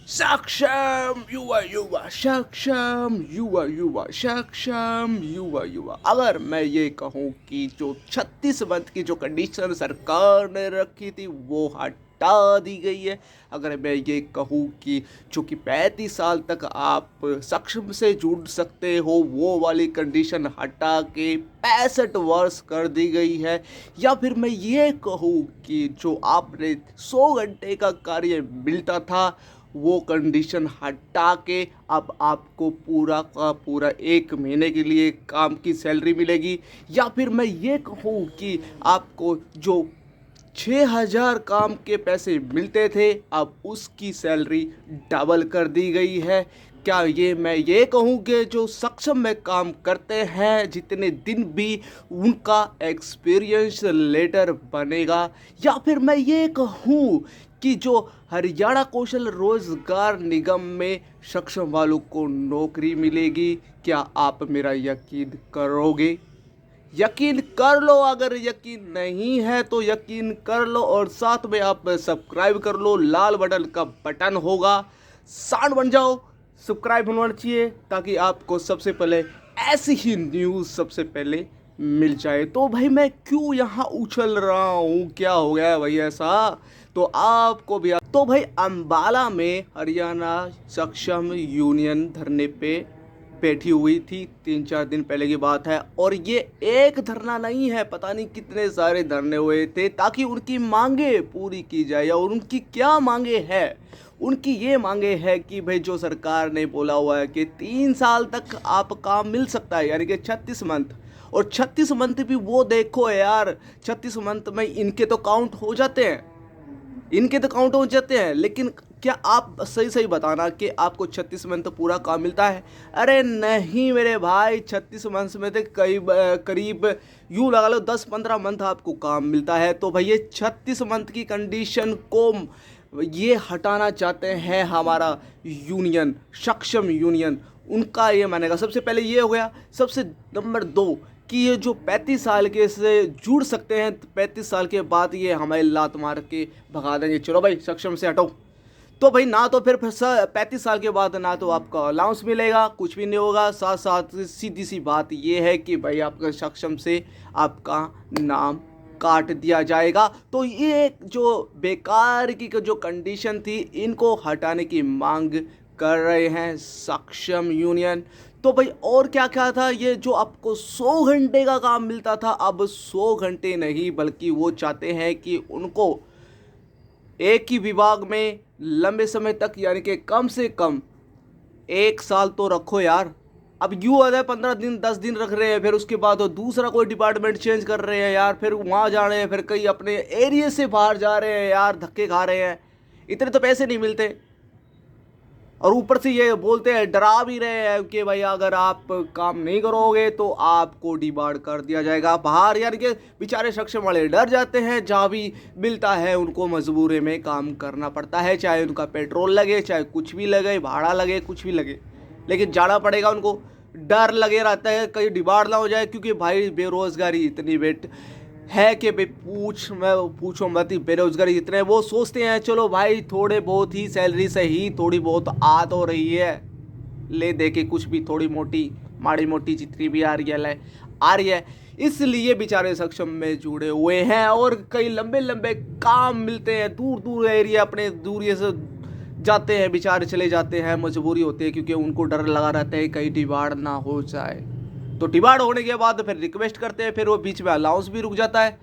सक्षम युवा युवा सक्षम युवा युवा सक्षम युवा युवा। अगर मैं ये कहूँ कि जो 36 मंथ की जो कंडीशन सरकार ने रखी थी वो हटा दी गई है। अगर मैं ये कहूँ कि जो कि 35 साल तक आप सक्षम से जुड़ सकते हो वो वाली कंडीशन हटा के 65 वर्ष कर दी गई है। या फिर मैं ये कहूँ कि जो आपने 100 घंटे का कार्य मिलता था वो कंडीशन हटा के अब आपको पूरा का पूरा 1 महीने के लिए काम की सैलरी मिलेगी। या फिर मैं ये कहूँ कि आपको जो 6,000 काम के पैसे मिलते थे अब उसकी सैलरी डबल कर दी गई है। क्या ये मैं ये कहूँ कि जो सक्षम में काम करते हैं जितने दिन भी उनका एक्सपीरियंस लेटर बनेगा। या फिर मैं ये कहूँ कि जो हरियाणा कौशल रोजगार निगम में सक्षम वालों को नौकरी मिलेगी। क्या आप मेरा यकीन करोगे? यकीन कर लो। अगर यकीन नहीं है तो यकीन कर लो और साथ में आप सब्सक्राइब कर लो। लाल बटन का बटन होगा, सांड बन जाओ। सब्सक्राइब होना चाहिए ताकि आपको सबसे पहले ऐसी ही न्यूज़ सबसे पहले मिल जाए। तो भाई मैं क्यों यहाँ उछल रहा हूँ, क्या हो गया है भाई ऐसा? तो आपको भी तो भाई अंबाला में हरियाणा सक्षम यूनियन धरने पे बैठी हुई थी। 3-4 दिन पहले की बात है और ये एक धरना नहीं है, पता नहीं कितने सारे धरने हुए थे ताकि उनकी मांगे पूरी की जाए। और उनकी क्या मांगे हैं? उनकी ये मांगे है कि भाई जो सरकार ने बोला हुआ है कि 3 साल तक आप काम मिल सकता है, यानी कि 36 मंथ। और 36 मंथ भी वो देखो यार, 36 मंथ में इनके तो काउंट हो जाते हैं, इनके तो काउंट हो जाते हैं। लेकिन क्या आप सही सही बताना कि आपको 36 मंथ पूरा काम मिलता है? अरे नहीं मेरे भाई, 36 मंथ में तो करीब करीब यूँ लगा लो 10-15 मंथ आपको काम मिलता है। तो भाई ये 36 मंथ की कंडीशन को ये हटाना चाहते हैं हमारा यूनियन, सक्षम यूनियन। उनका ये मानेगा। सबसे पहले ये हो गया। सबसे नंबर 2 कि ये जो 35 साल के से जुड़ सकते हैं, 35 साल के बाद ये हमारे लात मार के भगा देंगे, चलो भाई सक्षम से हटो। तो भाई ना तो फिर 35 साल के बाद ना तो आपका अलाउंस मिलेगा, कुछ भी नहीं होगा। साथ साथ सीधी सी बात ये है कि भाई आपका सक्षम से आपका नाम काट दिया जाएगा। तो ये जो बेकार की जो कंडीशन थी इनको हटाने की मांग कर रहे हैं सक्षम यूनियन। तो भाई और क्या क्या था? ये जो आपको 100 घंटे का काम मिलता था अब 100 घंटे नहीं, बल्कि वो चाहते हैं कि उनको एक ही विभाग में लंबे समय तक, यानी कि कम से कम 1 साल तो रखो यार। अब यूँ होता है 15 दिन 10 दिन रख रहे हैं, फिर उसके बाद वो दूसरा कोई डिपार्टमेंट चेंज कर रहे हैं यार, फिर वहाँ जा रहे हैं, फिर कहीं अपने एरिया से बाहर जा रहे हैं यार, धक्के खा रहे हैं। इतने तो पैसे नहीं मिलते और ऊपर से ये बोलते हैं, डरा भी रहे हैं कि भाई अगर आप काम नहीं करोगे तो आपको डिबार कर दिया जाएगा बाहर। यानी कि बेचारे सक्षम वाले डर जाते हैं, जहाँ भी मिलता है उनको मजबूरी में काम करना पड़ता है, चाहे उनका पेट्रोल लगे, चाहे कुछ भी लगे, भाड़ा लगे, कुछ भी लगे, लेकिन जाना पड़ेगा उनको। डर लगे रहता है कहीं डिबार ना हो जाए, क्योंकि भाई बेरोजगारी इतनी बेट है कि भाई पूछो मत ही। बेरोजगारी इतने वो सोचते हैं चलो भाई थोड़े बहुत ही सैलरी से ही थोड़ी बहुत आ तो रही है, ले दे के कुछ भी थोड़ी मोटी माड़ी मोटी जितनी भी आ रही है आ रही है, इसलिए बेचारे सक्षम में जुड़े हुए हैं। और कई लंबे लंबे काम मिलते हैं, दूर दूर एरिया अपने दूरिया से जाते हैं, बेचारे चले जाते हैं, मजबूरी होती है क्योंकि उनको डर लगा रहता है कहीं डिबाड़ ना हो जाए। तो डिबाड़ होने के बाद फिर रिक्वेस्ट करते हैं, फिर वो बीच में अलाउंस भी रुक जाता है।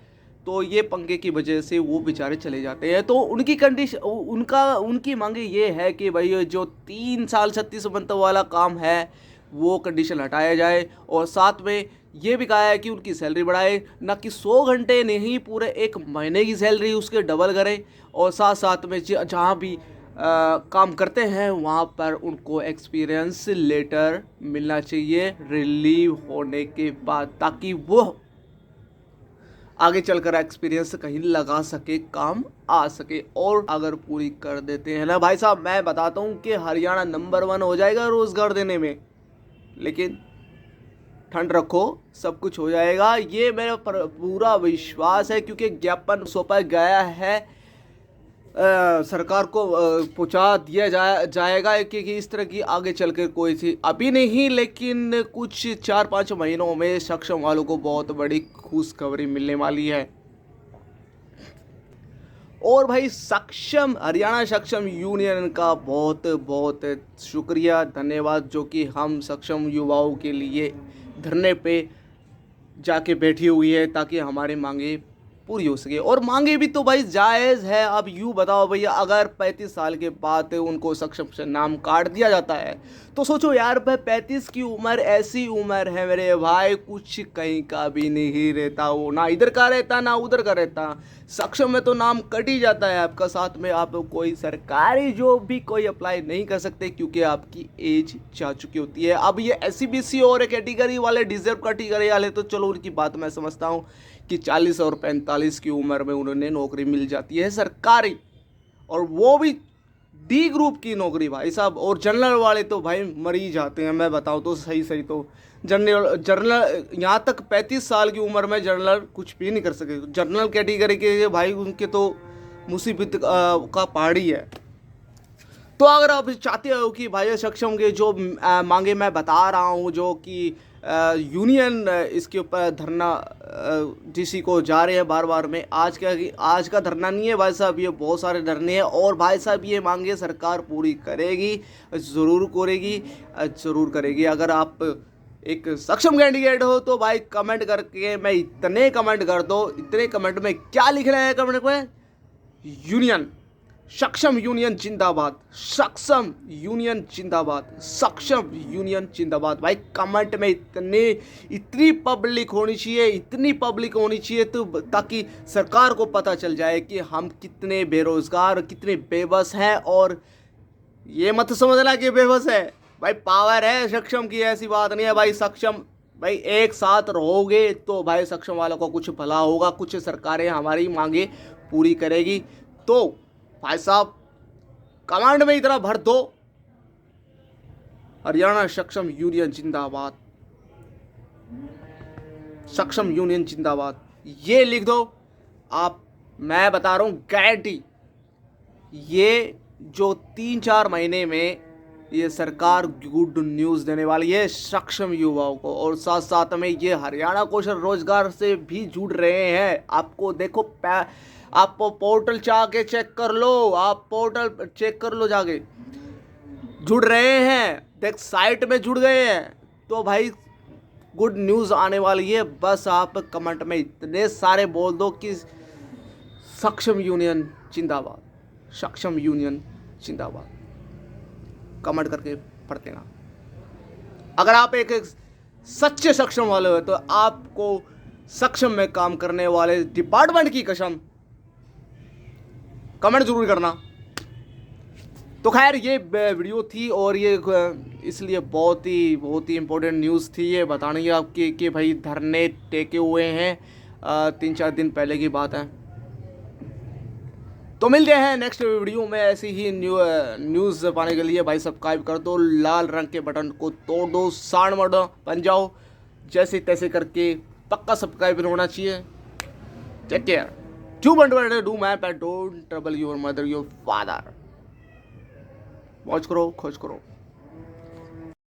तो ये पंगे की वजह से वो बेचारे चले जाते हैं। तो उनकी कंडीशन उनकी मांगे ये है कि भाई जो 3 साल 36 मंथ वाला काम है वो कंडीशन हटाया जाए। और साथ में ये भी कहा है कि उनकी सैलरी बढ़ाए, ना कि 100 घंटे नहीं, पूरे 1 महीने की सैलरी उसके डबल करे। और साथ साथ में जहाँ भी काम करते हैं वहाँ पर उनको एक्सपीरियंस लेटर मिलना चाहिए रिलीव होने के बाद, ताकि वो आगे चलकर एक्सपीरियंस कहीं लगा सके, काम आ सके। और अगर पूरी कर देते हैं ना भाई साहब, मैं बताता हूँ कि हरियाणा नंबर 1 हो जाएगा रोज़गार देने में। लेकिन ठंड रखो, सब कुछ हो जाएगा, ये मेरा पूरा विश्वास है, क्योंकि ज्ञापन सौंपा गया है सरकार को पहुंचा दिया जाएगा कि इस तरह की आगे चलकर कोई सी अभी नहीं, लेकिन कुछ 4-5 महीनों में सक्षम वालों को बहुत बड़ी खुशखबरी मिलने वाली है। और भाई सक्षम हरियाणा सक्षम यूनियन का बहुत बहुत शुक्रिया, धन्यवाद, जो कि हम सक्षम युवाओं के लिए धरने पे जाके बैठी हुई है ताकि हमारी मांगे पूरी हो सके। और मांगे भी तो भाई जायज़ है। अब यूँ बताओ भैया, अगर 35 साल के बाद उनको सक्षम से नाम काट दिया जाता है तो सोचो यार भाई, 35 की उम्र ऐसी उम्र है मेरे भाई, कुछ कहीं का भी नहीं रहता, वो ना इधर का रहता ना उधर का रहता। सक्षम में तो नाम कट ही जाता है आपका, साथ में आप कोई सरकारी जॉब भी कोई अप्लाई नहीं कर सकते क्योंकि आपकी एज जा चुकी होती है। अब ये SC/BC और कैटेगरी वाले, डिजर्व कैटेगरी वाले, तो चलो उनकी बात मैं समझता हूँ कि 40 और 45 की उम्र में उन्होंने नौकरी मिल जाती है सरकारी, और वो भी D ग्रुप की नौकरी भाई साहब। और जनरल वाले तो भाई मर ही जाते हैं, मैं बताऊँ तो सही तो जनरल यहाँ तक 35 साल की उम्र में जनरल कुछ भी नहीं कर सके। जनरल कैटेगरी के भाई उनके तो मुसीबत का पहाड़ी है। तो अगर आप चाहते हो कि भाई सक्षम के जो मांगे मैं बता रहा हूँ, जो कि यूनियन इसके ऊपर धरना DC को जा रहे हैं बार बार में, आज का धरना नहीं है भाई साहब, ये बहुत सारे धरने हैं। और भाई साहब ये मांगे सरकार पूरी करेगी, ज़रूर करेगी। अगर आप एक सक्षम कैंडिडेट हो तो भाई कमेंट करके मैं इतने कमेंट कर दो, इतने कमेंट में क्या लिख रहे हैं कमेंट में, यूनियन सक्षम यूनियन जिंदाबाद, सक्षम यूनियन जिंदाबाद, सक्षम यूनियन जिंदाबाद। भाई कमेंट में इतनी पब्लिक होनी चाहिए, इतनी पब्लिक होनी चाहिए तो ताकि सरकार को पता चल जाए कि हम कितने बेरोजगार, कितने बेबस हैं। और ये मत समझना कि बेबस है भाई, पावर है सक्षम की, ऐसी बात नहीं है भाई। सक्षम भाई एक साथ रहोगे तो भाई सक्षम वालों को कुछ भला होगा, कुछ सरकारें हमारी मांगे पूरी करेगी। तो भाई साहब कमांड में इतना भर दो, हरियाणा सक्षम यूनियन जिंदाबाद, सक्षम यूनियन जिंदाबाद, ये लिख दो आप। मैं बता रहा हूं गारंटी, ये जो 3-4 महीने में ये सरकार गुड न्यूज़ देने वाली है सक्षम युवाओं को। और साथ साथ में ये हरियाणा कौशल रोजगार से भी जुड़ रहे हैं। आपको देखो, आप पोर्टल जाके चेक कर लो, आप पोर्टल चेक कर लो जाके, जुड़ रहे हैं, देख साइट में जुड़ गए हैं। तो भाई गुड न्यूज़ आने वाली है। बस आप कमेंट में इतने सारे बोल दो कि सक्षम यूनियन जिंदाबाद, सक्षम यूनियन जिंदाबाद, कमेंट करके पढ़ देना। अगर आप एक सच्चे सक्षम वाले हो तो आपको सक्षम में काम करने वाले डिपार्टमेंट की कसम कमेंट जरूर करना। तो खैर ये वीडियो थी और ये इसलिए बहुत ही इम्पोर्टेंट न्यूज़ थी ये बताने की आपके कि भाई धरने टेके हुए हैं, 3-4 दिन पहले की बात है। तो मिलते हैं नेक्स्ट वीडियो में ऐसी ही न्यूज़ पाने के लिए। भाई सब्सक्राइब कर दो, लाल रंग के बटन को तोड़ दो, साड़ मर्डो बन जाओ, जैसे तैसे करके पक्का सब्सक्राइब होना चाहिए। Take care, do my pet, don't trouble your mother your father. मौज करो, खोज करो।